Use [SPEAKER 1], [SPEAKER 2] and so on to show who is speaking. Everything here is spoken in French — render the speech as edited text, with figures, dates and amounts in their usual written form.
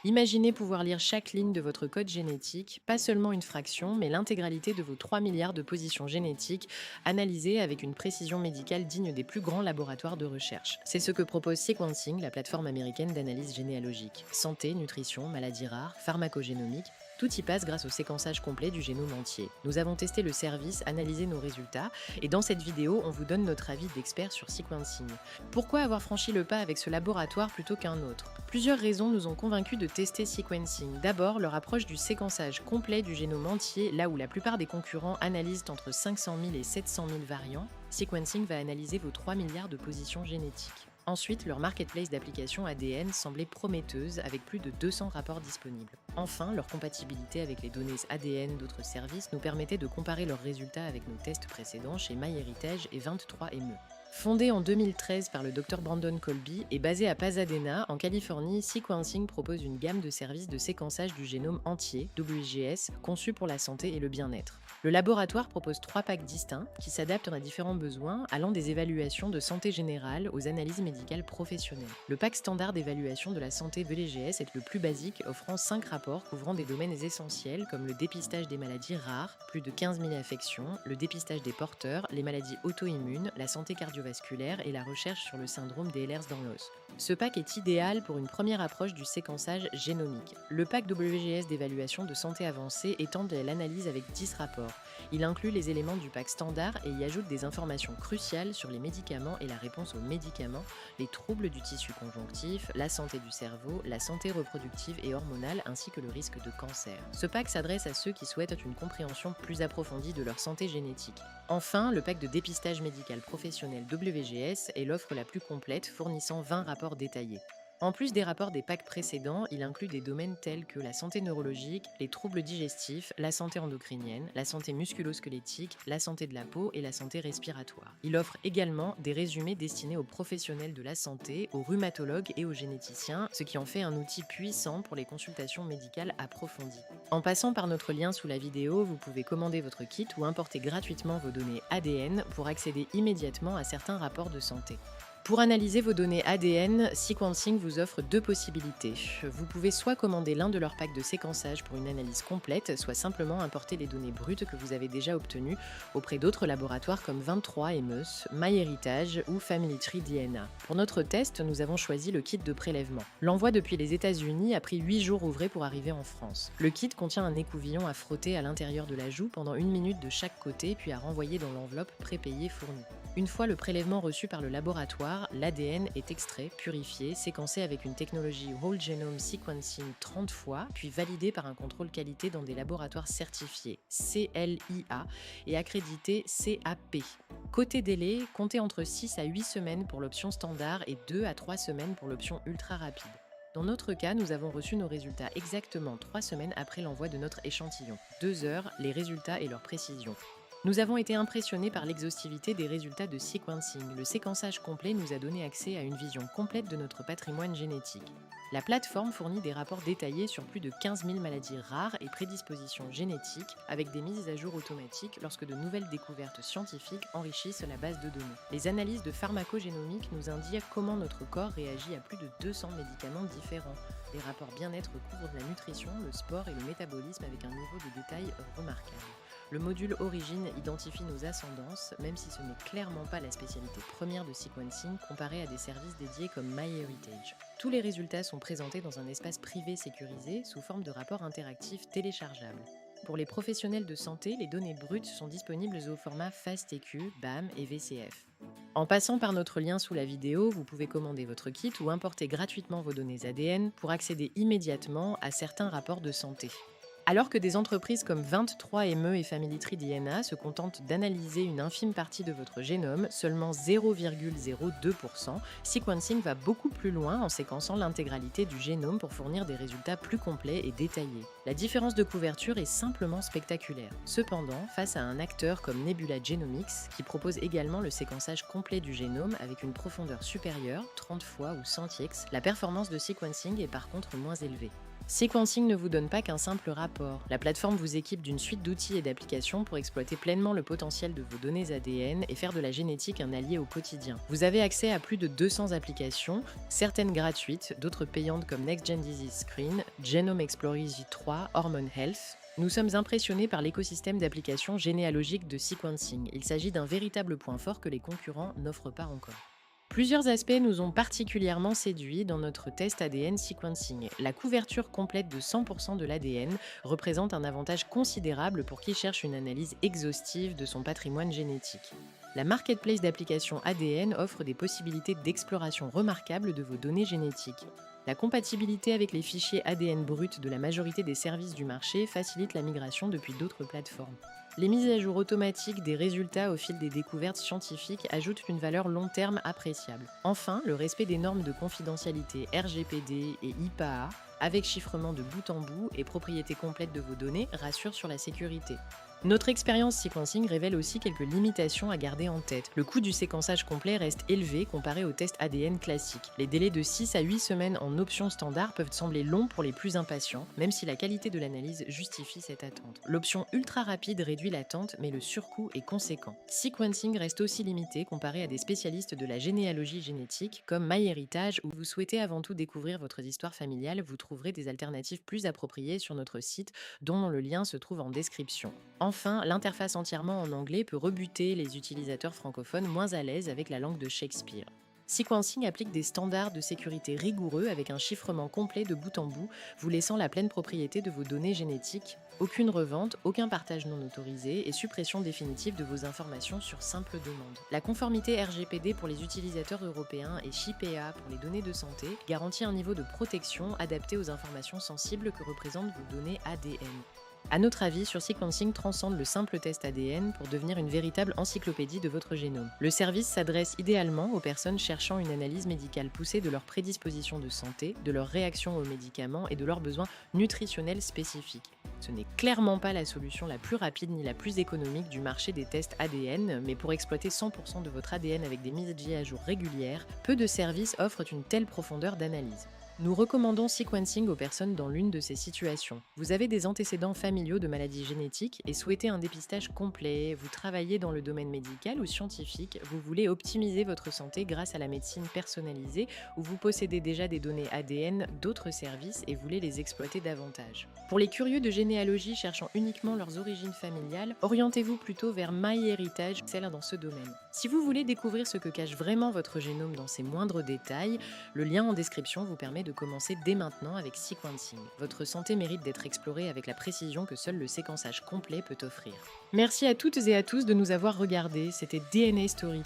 [SPEAKER 1] Imaginez pouvoir lire chaque ligne de votre code génétique, pas seulement une fraction, mais l'intégralité de vos 3 milliards de positions génétiques, analysées avec une précision médicale digne des plus grands laboratoires de recherche. C'est ce que propose Sequencing, la plateforme américaine d'analyse généalogique. Santé, nutrition, maladies rares, pharmacogénomique, tout y passe grâce au séquençage complet du génome entier. Nous avons testé le service, analysé nos résultats, et dans cette vidéo, on vous donne notre avis d'expert sur Sequencing. Pourquoi avoir franchi le pas avec ce laboratoire plutôt qu'un autre? Plusieurs raisons nous ont convaincus de tester Sequencing. D'abord, leur approche du séquençage complet du génome entier, là où la plupart des concurrents analysent entre 500 000 et 700 000 variants, Sequencing va analyser vos 3 milliards de positions génétiques. Ensuite, leur marketplace d'applications ADN semblait prometteuse avec plus de 200 rapports disponibles. Enfin, leur compatibilité avec les données ADN d'autres services nous permettait de comparer leurs résultats avec nos tests précédents chez MyHeritage et 23ME. Fondé en 2013 par le Dr Brandon Colby et basé à Pasadena, en Californie, Sequencing propose une gamme de services de séquençage du génome entier, WGS, conçus pour la santé et le bien-être. Le laboratoire propose 3 packs distincts qui s'adaptent à différents besoins, allant des évaluations de santé générale aux analyses médicales professionnelles. Le pack standard d'évaluation de la santé WGS est le plus basique, offrant 5 rapports couvrant des domaines essentiels comme le dépistage des maladies rares, plus de 15 000 affections, le dépistage des porteurs, les maladies auto-immunes, la santé cardiovasculaire et la recherche sur le syndrome des Ehlers Danlos. Ce pack est idéal pour une première approche du séquençage génomique. Le pack WGS d'évaluation de santé avancée étend l'analyse avec 10 rapports. Il inclut les éléments du pack standard et y ajoute des informations cruciales sur les médicaments et la réponse aux médicaments, les troubles du tissu conjonctif, la santé du cerveau, la santé reproductive et hormonale ainsi que le risque de cancer. Ce pack s'adresse à ceux qui souhaitent une compréhension plus approfondie de leur santé génétique. Enfin, le pack de dépistage médical professionnel WGS est l'offre la plus complète, fournissant 20 rapports détaillés. En plus des rapports des packs précédents, il inclut des domaines tels que la santé neurologique, les troubles digestifs, la santé endocrinienne, la santé musculo-squelettique, la santé de la peau et la santé respiratoire. Il offre également des résumés destinés aux professionnels de la santé, aux rhumatologues et aux généticiens, ce qui en fait un outil puissant pour les consultations médicales approfondies. En passant par notre lien sous la vidéo, vous pouvez commander votre kit ou importer gratuitement vos données ADN pour accéder immédiatement à certains rapports de santé. Pour analyser vos données ADN, Sequencing vous offre 2 possibilités. Vous pouvez soit commander l'un de leurs packs de séquençage pour une analyse complète, soit simplement importer les données brutes que vous avez déjà obtenues auprès d'autres laboratoires comme 23ME, MyHeritage ou FamilyTree DNA. Pour notre test, nous avons choisi le kit de prélèvement. L'envoi depuis les États-Unis a pris 8 jours ouvrés pour arriver en France. Le kit contient un écouvillon à frotter à l'intérieur de la joue pendant 1 minute de chaque côté, puis à renvoyer dans l'enveloppe prépayée fournie. Une fois le prélèvement reçu par le laboratoire, l'ADN est extrait, purifié, séquencé avec une technologie Whole Genome Sequencing 30 fois, puis validé par un contrôle qualité dans des laboratoires certifiés CLIA et accrédités CAP. Côté délai, comptez entre 6 à 8 semaines pour l'option standard et 2 à 3 semaines pour l'option ultra rapide. Dans notre cas, nous avons reçu nos résultats exactement 3 semaines après l'envoi de notre échantillon. 2 heures, les résultats et leur précision. Nous avons été impressionnés par l'exhaustivité des résultats de Sequencing. Le séquençage complet nous a donné accès à une vision complète de notre patrimoine génétique. La plateforme fournit des rapports détaillés sur plus de 15 000 maladies rares et prédispositions génétiques, avec des mises à jour automatiques lorsque de nouvelles découvertes scientifiques enrichissent la base de données. Les analyses de pharmacogénomique nous indiquent comment notre corps réagit à plus de 200 médicaments différents. Les rapports bien-être couvrent la nutrition, le sport et le métabolisme avec un niveau de détail remarquable. Le module Origine identifie nos ascendances, même si ce n'est clairement pas la spécialité première de Sequencing comparée à des services dédiés comme MyHeritage. Tous les résultats sont présentés dans un espace privé sécurisé sous forme de rapports interactifs téléchargeables. Pour les professionnels de santé, les données brutes sont disponibles au format FASTQ, BAM et VCF. En passant par notre lien sous la vidéo, vous pouvez commander votre kit ou importer gratuitement vos données ADN pour accéder immédiatement à certains rapports de santé. Alors que des entreprises comme 23ME et FamilyTree DNA se contentent d'analyser une infime partie de votre génome, seulement 0,02%, Sequencing va beaucoup plus loin en séquençant l'intégralité du génome pour fournir des résultats plus complets et détaillés. La différence de couverture est simplement spectaculaire. Cependant, face à un acteur comme Nebula Genomics, qui propose également le séquençage complet du génome avec une profondeur supérieure, 30 fois ou 100x, la performance de Sequencing est par contre moins élevée. Sequencing ne vous donne pas qu'un simple rapport. La plateforme vous équipe d'une suite d'outils et d'applications pour exploiter pleinement le potentiel de vos données ADN et faire de la génétique un allié au quotidien. Vous avez accès à plus de 200 applications, certaines gratuites, d'autres payantes comme Next Gen Disease Screen, Genome Explorer J3, Hormone Health. Nous sommes impressionnés par l'écosystème d'applications généalogiques de sequencing. Il s'agit d'un véritable point fort que les concurrents n'offrent pas encore. Plusieurs aspects nous ont particulièrement séduits dans notre test ADN sequencing. La couverture complète de 100% de l'ADN représente un avantage considérable pour qui cherche une analyse exhaustive de son patrimoine génétique. La marketplace d'applications ADN offre des possibilités d'exploration remarquables de vos données génétiques. La compatibilité avec les fichiers ADN bruts de la majorité des services du marché facilite la migration depuis d'autres plateformes. Les mises à jour automatiques des résultats au fil des découvertes scientifiques ajoutent une valeur long terme appréciable. Enfin, le respect des normes de confidentialité RGPD et IPAA, avec chiffrement de bout en bout et propriété complète de vos données, rassure sur la sécurité. Notre expérience sequencing révèle aussi quelques limitations à garder en tête. Le coût du séquençage complet reste élevé comparé aux tests ADN classiques. Les délais de 6 à 8 semaines en option standard peuvent sembler longs pour les plus impatients, même si la qualité de l'analyse justifie cette attente. L'option ultra rapide réduit l'attente, mais le surcoût est conséquent. Sequencing reste aussi limité comparé à des spécialistes de la généalogie génétique comme MyHeritage, où vous souhaitez avant tout découvrir votre histoire familiale. Vous trouverez des alternatives plus appropriées sur notre site, dont le lien se trouve en description. Enfin, l'interface entièrement en anglais peut rebuter les utilisateurs francophones moins à l'aise avec la langue de Shakespeare. Sequencing applique des standards de sécurité rigoureux avec un chiffrement complet de bout en bout, vous laissant la pleine propriété de vos données génétiques. Aucune revente, aucun partage non autorisé et suppression définitive de vos informations sur simple demande. La conformité RGPD pour les utilisateurs européens et SHIPEA pour les données de santé garantit un niveau de protection adapté aux informations sensibles que représentent vos données ADN. À notre avis, Sequencing transcende le simple test ADN pour devenir une véritable encyclopédie de votre génome. Le service s'adresse idéalement aux personnes cherchant une analyse médicale poussée de leurs prédispositions de santé, de leurs réactions aux médicaments et de leurs besoins nutritionnels spécifiques. Ce n'est clairement pas la solution la plus rapide ni la plus économique du marché des tests ADN, mais pour exploiter 100% de votre ADN avec des mises à jour régulières, peu de services offrent une telle profondeur d'analyse. Nous recommandons sequencing aux personnes dans l'une de ces situations. Vous avez des antécédents familiaux de maladies génétiques et souhaitez un dépistage complet, vous travaillez dans le domaine médical ou scientifique, vous voulez optimiser votre santé grâce à la médecine personnalisée ou vous possédez déjà des données ADN d'autres services et voulez les exploiter davantage. Pour les curieux de généalogie cherchant uniquement leurs origines familiales, orientez-vous plutôt vers MyHeritage, celle dans ce domaine. Si vous voulez découvrir ce que cache vraiment votre génome dans ses moindres détails, le lien en description vous permet de commencer dès maintenant avec sequencing. Votre santé mérite d'être explorée avec la précision que seul le séquençage complet peut offrir. Merci à toutes et à tous de nous avoir regardés, c'était DNA Story.